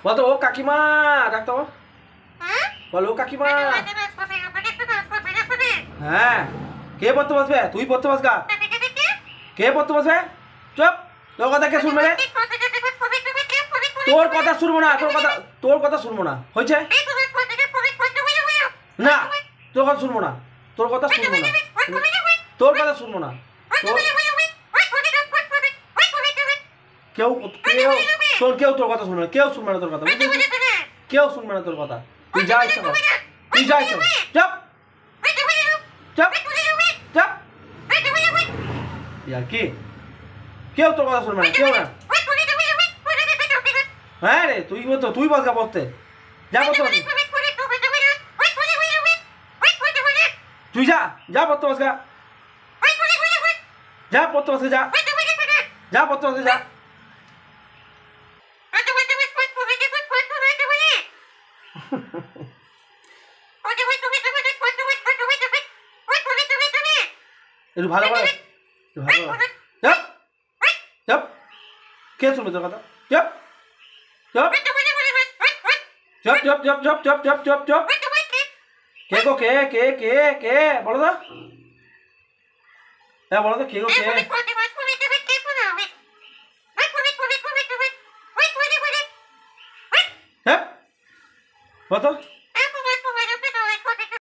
বলো ও কাকিমা ডাকতো বলো ও কাকিমা হ্যাঁ কে পড়তে বসবে তুই পড়তে বসগা কে পড়তে বসবে চুপ তোর কথা কে শুনবে রে তোর কথা শুনবো না তোর কথা শুনবো না হয়েছে না তোর কথা শুনবো না তোর কথা শুনবো না তোর কথা শুনবো না কেউ কেউ শোন কেউ তোর কথা শুনবে না কেউ শুনবে না তোর কথা কেউ শুনবে না তোর কথা তুই যা ইচ্ছা কর তুই যা ইচ্ছা কর চুপ চুপ চুপ यार কি কেউ তোর কথা শুনবে না কেউ না হ্যাঁ রে তুই বসগা পড়তে যা পড়তে তুই যা পড়তে বসগা যা পড়তে বসে যা পড়তে বসে যা একটু ভালো করে চপ চপ কে শুনবে তোর কথা চপ চপ চপ চপ চপ চপ চপ চপ চপ চপ কে গো কে বলো তো হ্যাঁ বলো তো কে গো কে হ্যাঁ বলো তো